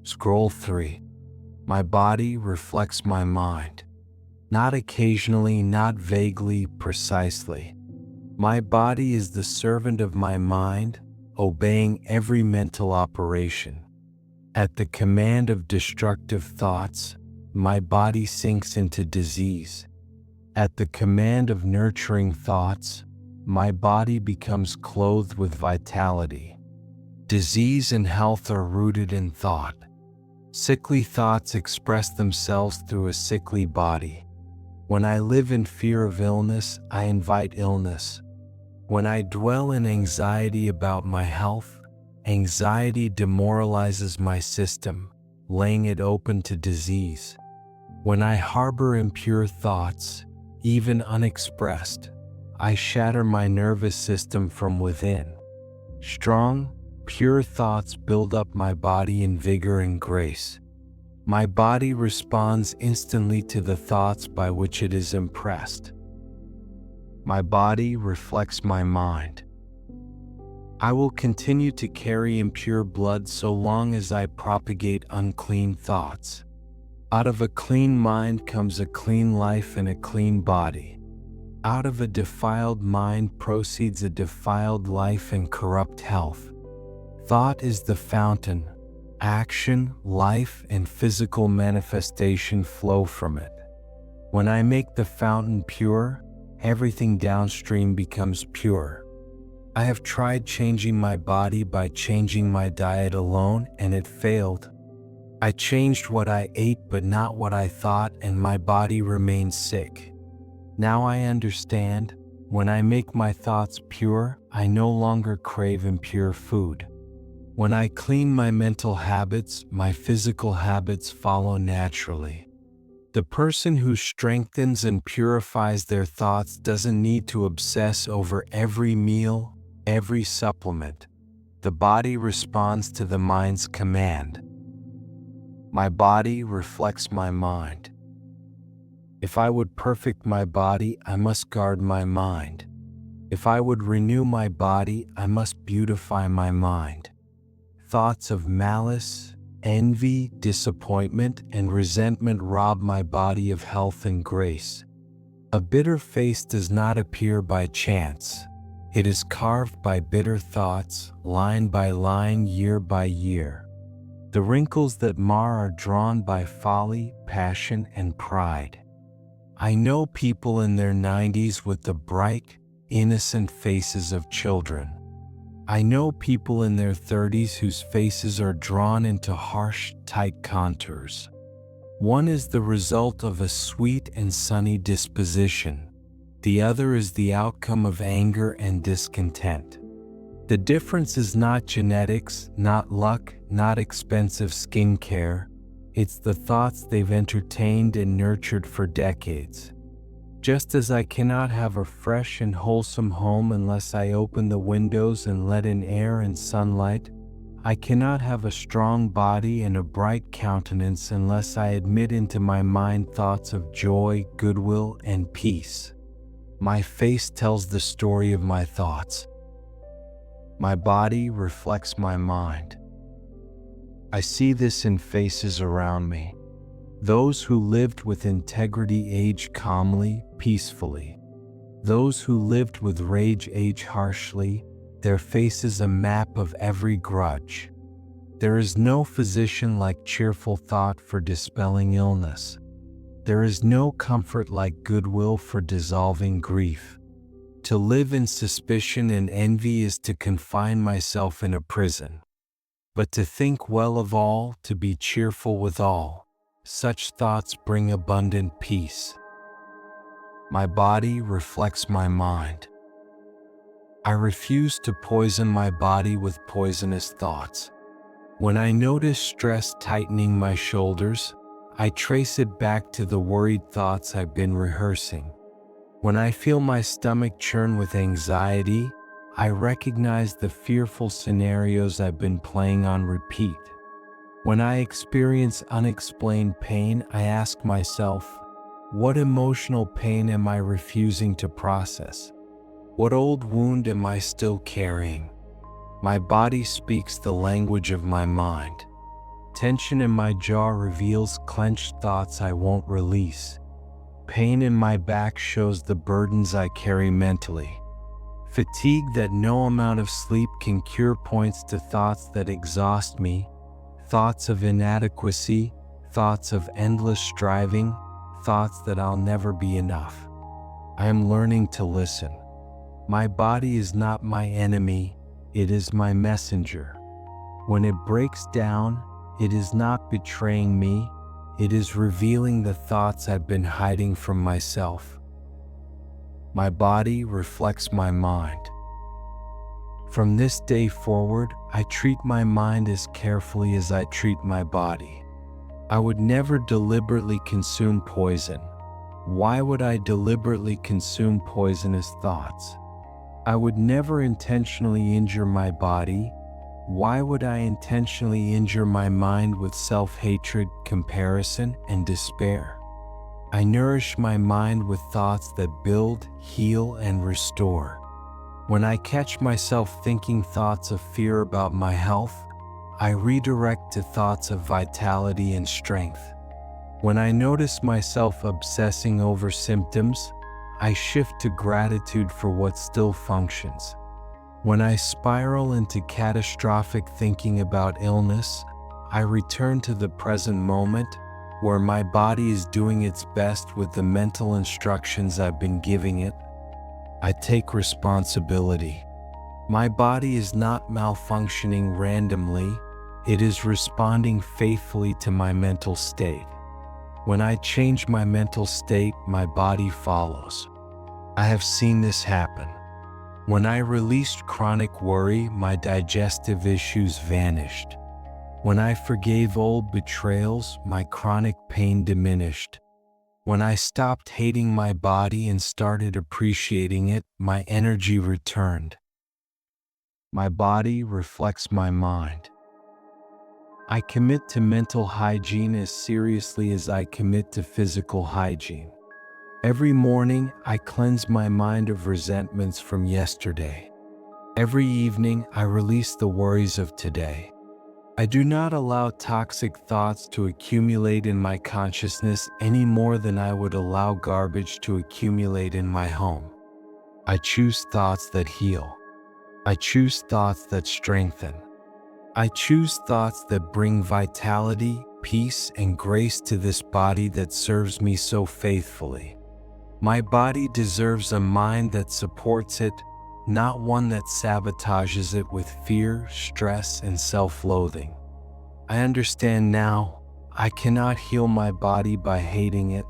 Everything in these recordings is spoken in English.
Scroll 3. My body reflects my mind. Not occasionally, not vaguely, precisely. My body is the servant of my mind, obeying every mental operation. At the command of destructive thoughts, my body sinks into disease. At the command of nurturing thoughts, my body becomes clothed with vitality. Disease and health are rooted in thought. Sickly thoughts express themselves through a sickly body. When I live in fear of illness, I invite illness. When I dwell in anxiety about my health, anxiety demoralizes my system, laying it open to disease. When I harbor impure thoughts, even unexpressed, I shatter my nervous system from within. Strong, pure thoughts build up my body in vigor and grace. My body responds instantly to the thoughts by which it is impressed. My body reflects my mind. I will continue to carry impure blood so long as I propagate unclean thoughts. Out of a clean mind comes a clean life and a clean body. Out of a defiled mind proceeds a defiled life and corrupt health. Thought is the fountain. Action, life, and physical manifestation flow from it. When I make the fountain pure, everything downstream becomes pure. I have tried changing my body by changing my diet alone, and it failed. I changed what I ate but not what I thought, and my body remained sick. Now I understand, when I make my thoughts pure, I no longer crave impure food. When I clean my mental habits, my physical habits follow naturally. The person who strengthens and purifies their thoughts doesn't need to obsess over every meal, every supplement. The body responds to the mind's command. My body reflects my mind. If I would perfect my body, I must guard my mind. If I would renew my body, I must beautify my mind. Thoughts of malice, envy, disappointment, and resentment rob my body of health and grace. A bitter face does not appear by chance. It is carved by bitter thoughts, line by line, year by year. The wrinkles that mar are drawn by folly, passion, and pride. I know people in their 90s with the bright, innocent faces of children. I know people in their 30s whose faces are drawn into harsh, tight contours. One is the result of a sweet and sunny disposition. The other is the outcome of anger and discontent. The difference is not genetics, not luck, not expensive skincare. It's the thoughts they've entertained and nurtured for decades. Just as I cannot have a fresh and wholesome home unless I open the windows and let in air and sunlight, I cannot have a strong body and a bright countenance unless I admit into my mind thoughts of joy, goodwill, and peace. My face tells the story of my thoughts. My body reflects my mind. I see this in faces around me. Those who lived with integrity age calmly, peacefully. Those who lived with rage age harshly, their faces a map of every grudge. There is no physician like cheerful thought for dispelling illness. There is no comfort like goodwill for dissolving grief. To live in suspicion and envy is to confine myself in a prison. But to think well of all, to be cheerful with all, such thoughts bring abundant peace. My body reflects my mind. I refuse to poison my body with poisonous thoughts. When I notice stress tightening my shoulders, I trace it back to the worried thoughts I've been rehearsing. When I feel my stomach churn with anxiety, I recognize the fearful scenarios I've been playing on repeat. When I experience unexplained pain, I ask myself, what emotional pain am I refusing to process? What old wound am I still carrying? My body speaks the language of my mind. Tension in my jaw reveals clenched thoughts I won't release. Pain in my back shows the burdens I carry mentally. Fatigue that no amount of sleep can cure points to thoughts that exhaust me, thoughts of inadequacy, thoughts of endless striving, thoughts that I'll never be enough. I am learning to listen. My body is not my enemy, it is my messenger. When it breaks down, it is not betraying me, it is revealing the thoughts I've been hiding from myself. My body reflects my mind. From this day forward, I treat my mind as carefully as I treat my body. I would never deliberately consume poison. Why would I deliberately consume poisonous thoughts? I would never intentionally injure my body. Why would I intentionally injure my mind with self-hatred, comparison, and despair? I nourish my mind with thoughts that build, heal, and restore. When I catch myself thinking thoughts of fear about my health, I redirect to thoughts of vitality and strength. When I notice myself obsessing over symptoms, I shift to gratitude for what still functions. When I spiral into catastrophic thinking about illness, I return to the present moment, where my body is doing its best with the mental instructions I've been giving it. I take responsibility. My body is not malfunctioning randomly, it is responding faithfully to my mental state. When I change my mental state, my body follows. I have seen this happen. When I released chronic worry, my digestive issues vanished. When I forgave old betrayals, my chronic pain diminished. When I stopped hating my body and started appreciating it, my energy returned. My body reflects my mind. I commit to mental hygiene as seriously as I commit to physical hygiene. Every morning, I cleanse my mind of resentments from yesterday. Every evening, I release the worries of today. I do not allow toxic thoughts to accumulate in my consciousness any more than I would allow garbage to accumulate in my home. I choose thoughts that heal. I choose thoughts that strengthen. I choose thoughts that bring vitality, peace, and grace to this body that serves me so faithfully. My body deserves a mind that supports it, not one that sabotages it with fear, stress, and self-loathing. I understand now, I cannot heal my body by hating it.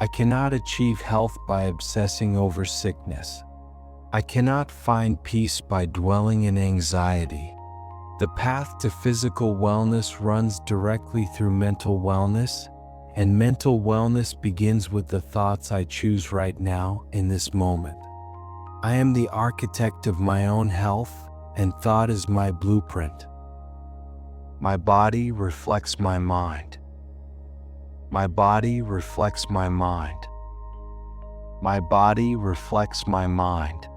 I cannot achieve health by obsessing over sickness. I cannot find peace by dwelling in anxiety. The path to physical wellness runs directly through mental wellness, and mental wellness begins with the thoughts I choose right now in this moment. I am the architect of my own health, and thought is my blueprint. My body reflects my mind. My body reflects my mind. My body reflects my mind.